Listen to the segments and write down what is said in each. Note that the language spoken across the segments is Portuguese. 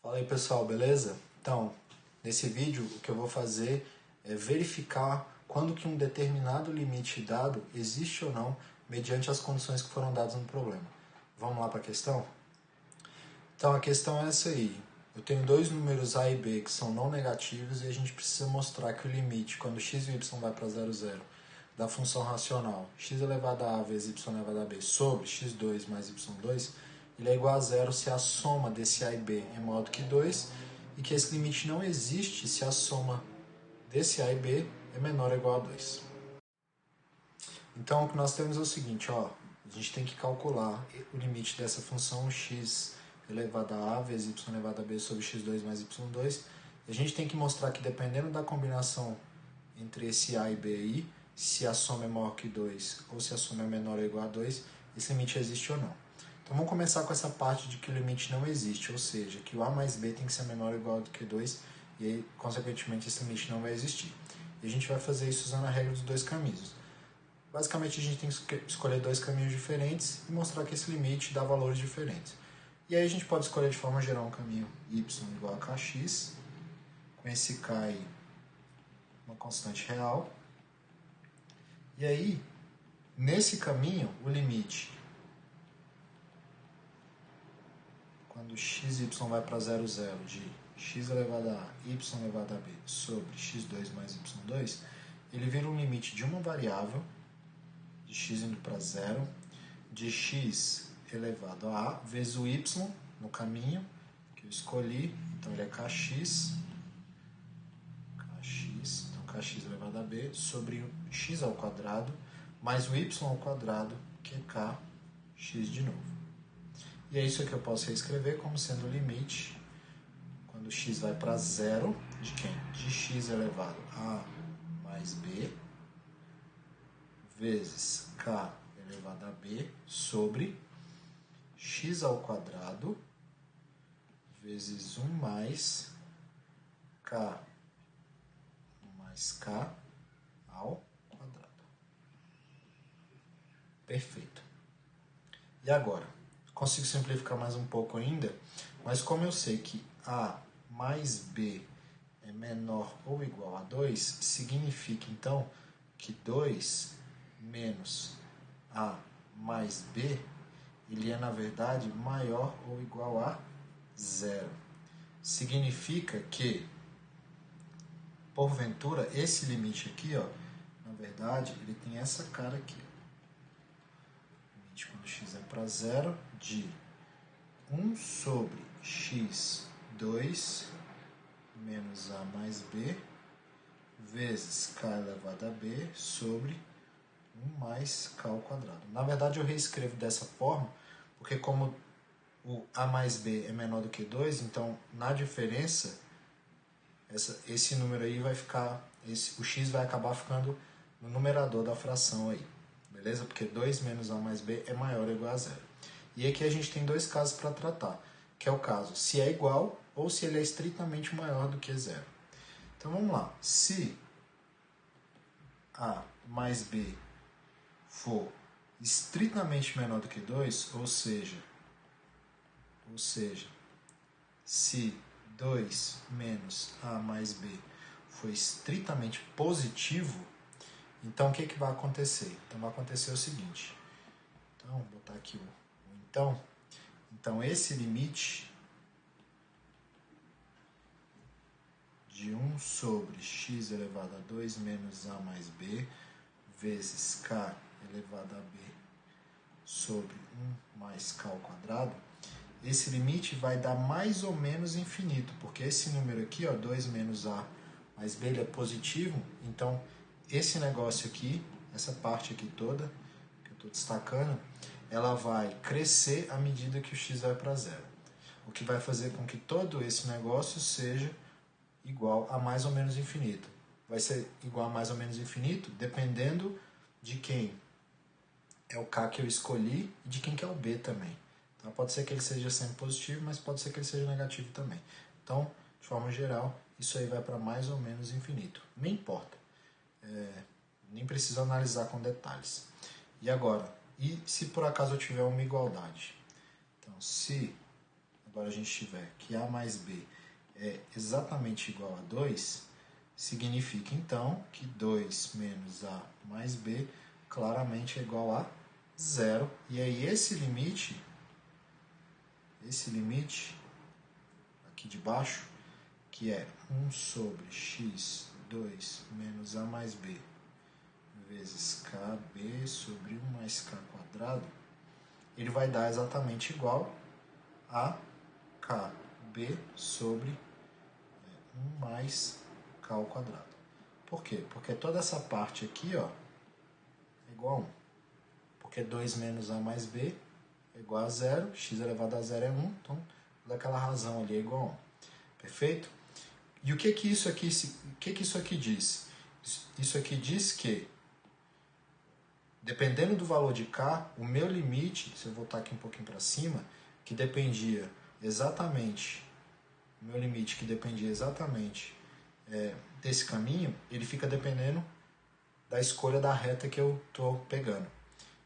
Fala aí pessoal, beleza? Então, nesse vídeo o que eu vou fazer é verificar quando que um determinado limite dado existe ou não mediante as condições que foram dadas no problema. Vamos lá para a questão? Então a questão é essa aí. Eu tenho dois números A e B que são não negativos e a gente precisa mostrar que o limite, quando x e y vai para 0, 0, da função racional x elevado a vezes y elevado a b sobre x2 mais y2, ele é igual a zero se a soma desse A e B é maior do que 2 e que esse limite não existe se a soma desse A e B é menor ou igual a 2. Então o que nós temos é o seguinte, ó, a gente tem que calcular o limite dessa função x elevado a vezes y elevado a b sobre x2 mais y2. E a gente tem que mostrar que dependendo da combinação entre esse A e B aí, se a soma é maior que 2 ou se a soma é menor ou igual a 2, esse limite existe ou não. Então vamos começar com essa parte de que o limite não existe, ou seja, que o A mais B tem que ser menor ou igual do que 2, e aí, consequentemente, esse limite não vai existir. E a gente vai fazer isso usando a regra dos dois caminhos. Basicamente, a gente tem que escolher dois caminhos diferentes e mostrar que esse limite dá valores diferentes. E aí a gente pode escolher de forma geral um caminho y igual a kx, com esse k aí, uma constante real. E aí, nesse caminho, o limite, quando x e y vai para 0, 0, de x elevado a y elevado a b sobre x2 mais y2, ele vira um limite de uma variável, de x indo para 0, de x elevado a vezes o y no caminho que eu escolhi, então ele é kx, então kx elevado a b sobre x ao quadrado mais o y ao quadrado, que é kx de novo. E é isso que eu posso reescrever como sendo o limite, quando x vai para 0, de quem? De x elevado a mais b, vezes k elevado a b, sobre x ao quadrado, vezes 1 mais k ao quadrado. Perfeito. E agora? Consigo simplificar mais um pouco ainda, mas como eu sei que a mais b é menor ou igual a 2, significa então que 2 menos a mais b, ele é na verdade maior ou igual a 0. Significa que, porventura, esse limite aqui, ó, na verdade, ele tem essa cara aqui. Limite quando x é para 0 de 1 sobre x2 menos a mais b vezes k elevado a b sobre 1 mais k ao quadrado. Na verdade, eu reescrevo dessa forma, porque como o a mais b é menor do que 2, então na diferença, esse número aí vai ficar, o x vai acabar ficando no numerador da fração aí, beleza? Porque 2 menos a mais b é maior ou igual a 0. E aqui a gente tem dois casos para tratar, que é o caso se é igual ou se ele é estritamente maior do que 0. Então vamos lá, se a mais b for estritamente menor do que 2, ou seja, se 2 menos a mais b for estritamente positivo, então o que vai acontecer? Então vai acontecer o seguinte, então vou botar aqui o então esse limite de 1 sobre x elevado a 2 menos a mais b vezes k elevado a b sobre 1 mais k ao quadrado, esse limite vai dar mais ou menos infinito, porque esse número aqui, ó, 2 menos a mais b, ele é positivo, então esse negócio aqui, essa parte aqui toda, que eu estou destacando, ela vai crescer à medida que o x vai para 0. O que vai fazer com que todo esse negócio seja igual a mais ou menos infinito. Vai ser igual a mais ou menos infinito dependendo de quem é o k que eu escolhi e de quem que é o b também. Então, pode ser que ele seja sempre positivo, mas pode ser que ele seja negativo também. Então, de forma geral, isso aí vai para mais ou menos infinito. Nem importa. Nem precisa analisar com detalhes. E agora, e se por acaso eu tiver uma igualdade? Então, se agora a gente tiver que A mais B é exatamente igual a 2, significa então que 2 menos A mais B claramente é igual a 0. E aí esse limite aqui de baixo, que é 1 sobre x2 menos A mais B vezes KB sobre 1 mais K quadrado, ele vai dar exatamente igual a KB sobre 1 mais K ao quadrado. Por quê? Porque toda essa parte aqui, ó, é igual a 1. Porque 2 menos A mais B é igual a 0, x elevado a 0 é 1, então daquela razão ali é igual a 1. Perfeito? E o que isso aqui diz? Isso aqui diz que, dependendo do valor de K, o meu limite, se eu voltar aqui um pouquinho para cima, que dependia exatamente, o meu limite que dependia exatamente desse caminho, ele fica dependendo da escolha da reta que eu estou pegando.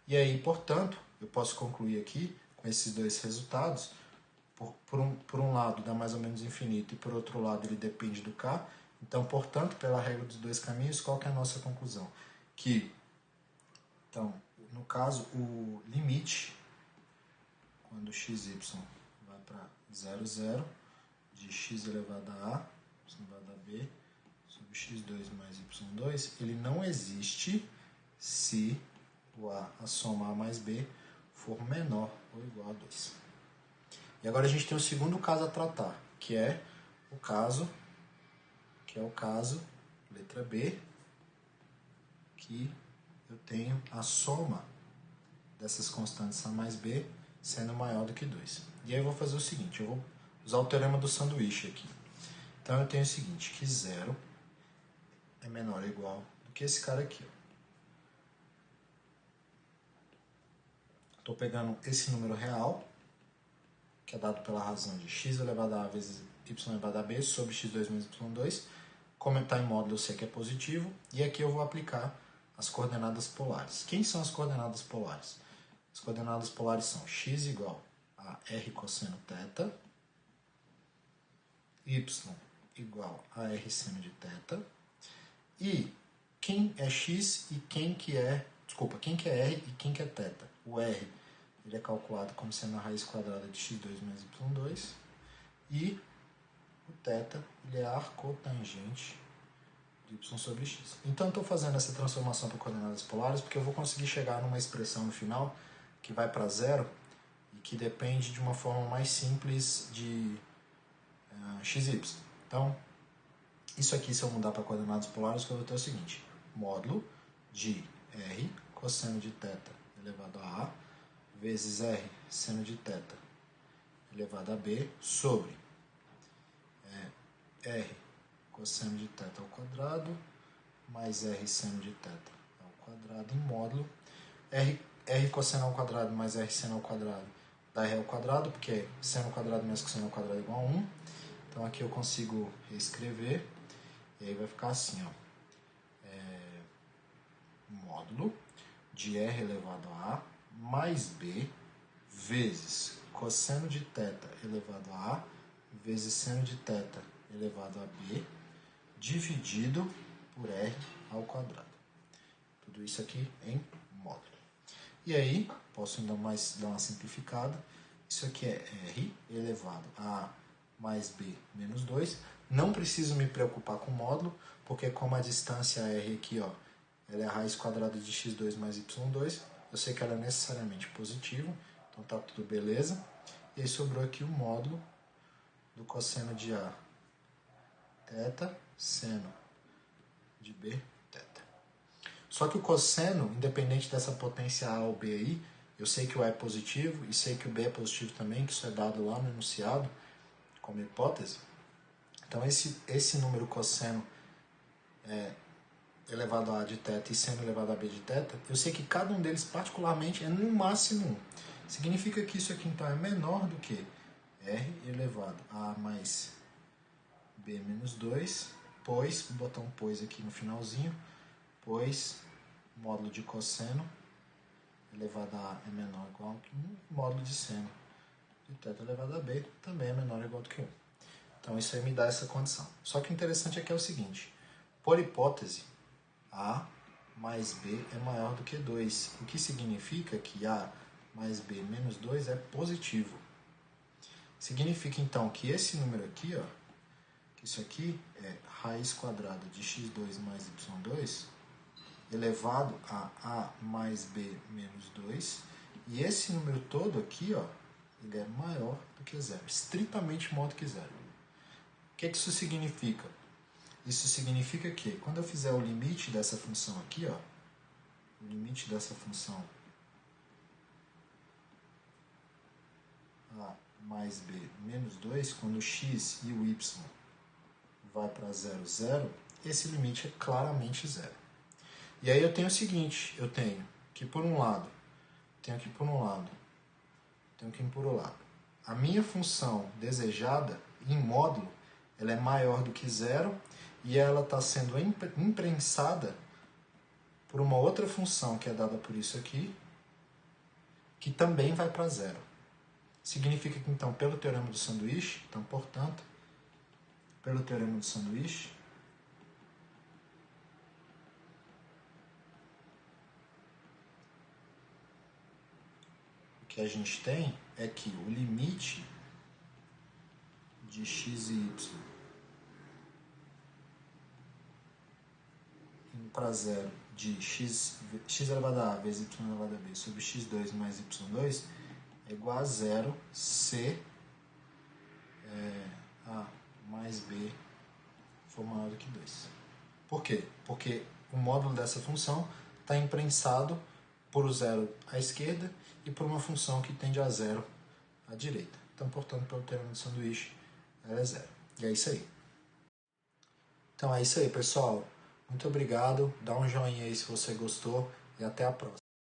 E aí, portanto, eu posso concluir aqui com esses dois resultados. Por um lado dá mais ou menos infinito e por outro lado ele depende do K. Então, portanto, pela regra dos dois caminhos, qual que é a nossa conclusão? Que, então, no caso, o limite, quando xy vai para 0, 0, de x elevado a A, y elevado a B, sobre x2 mais y2, ele não existe se a soma A mais B for menor ou igual a 2. E agora a gente tem o segundo caso a tratar, que é o caso, letra B, que eu tenho a soma dessas constantes A mais B sendo maior do que 2. E aí eu vou fazer o seguinte, eu vou usar o teorema do sanduíche aqui. Então eu tenho o seguinte, que 0 é menor ou igual do que esse cara aqui. Estou pegando esse número real, que é dado pela razão de x elevado a A vezes y elevado a B sobre x2 menos y2. Como está em módulo, eu sei que é positivo. E aqui eu vou aplicar as coordenadas polares. Quem são as coordenadas polares? As coordenadas polares são x igual a r cosseno θ, y igual a r seno de θ, e quem é x e quem que é... Desculpa, quem que é r e quem que é θ? O r ele é calculado como sendo a raiz quadrada de x2 menos y2, e o θ ele é a arcotangente de y sobre x. Então, eu estou fazendo essa transformação para coordenadas polares porque eu vou conseguir chegar numa expressão no final que vai para zero e que depende de uma forma mais simples de xy. Então, isso aqui, se eu mudar para coordenadas polares, eu vou ter o seguinte, módulo de r cosseno de θ elevado a A vezes r seno de θ elevado a B sobre r cosseno de θ ao quadrado mais r seno de θ ao quadrado em módulo r cosseno ao quadrado mais r seno ao quadrado dá r ao quadrado, porque seno ao quadrado mais cosseno ao quadrado é igual a 1. Então aqui eu consigo reescrever e aí vai ficar assim, ó, módulo de r elevado a A mais B vezes cosseno de θ elevado a A vezes seno de θ elevado a B dividido por r ao quadrado. Tudo isso aqui em módulo. E aí, posso ainda mais dar uma simplificada. Isso aqui é r elevado a A mais B menos 2. Não preciso me preocupar com o módulo, porque como a distância r aqui, ó, ela é a raiz quadrada de x2 mais y2, eu sei que ela é necessariamente positiva, então tá tudo beleza. E aí sobrou aqui o módulo do cosseno de A, θ, seno de B, θ. Só que o cosseno, independente dessa potência A ou B aí, eu sei que o A é positivo e sei que o B é positivo também, que isso é dado lá no enunciado como hipótese. Então esse número cosseno elevado a A de θ e seno elevado a B de θ, eu sei que cada um deles particularmente é no máximo 1. Significa que isso aqui então é menor do que r elevado a A mais B menos 2, pois, vou botar um pois aqui no finalzinho, pois módulo de cosseno elevado a A é menor ou igual a 1, módulo de seno de θ elevado a b também é menor ou igual do que 1. Então isso aí me dá essa condição. Só que o interessante aqui é o seguinte, por hipótese, A mais B é maior do que 2, o que significa que A mais B menos 2 é positivo. Significa então que esse número aqui, ó, que isso aqui é raiz quadrada de x2 mais y2 elevado a A mais B menos 2, e esse número todo aqui, ó, ele é maior do que zero, estritamente maior do que zero. O que isso significa? Isso significa que quando eu fizer o limite dessa função aqui, ó, o limite dessa função A mais B menos 2, quando o x e o y vai para 0, 0, esse limite é claramente zero. E aí eu tenho o seguinte, eu tenho que por um lado, tenho que por um lado, tenho que ir por um lado. A minha função desejada, em módulo, ela é maior do que zero e ela está sendo imprensada por uma outra função que é dada por isso aqui, que também vai para zero. Significa que, então, pelo teorema do sanduíche, então, portanto, pelo teorema do sanduíche, o que a gente tem é que o limite de x e y indo para zero de x elevado a vezes y elevado a b sobre x2 mais y2 é igual a zero se a mais b for maior do que 2. Por quê? Porque o módulo dessa função está imprensado por o zero à esquerda e por uma função que tende a zero à direita. Então, portanto, pelo teorema do sanduíche, ela é zero. E é isso aí. Então é isso aí, pessoal. Muito obrigado. Dá um joinha aí se você gostou e até a próxima.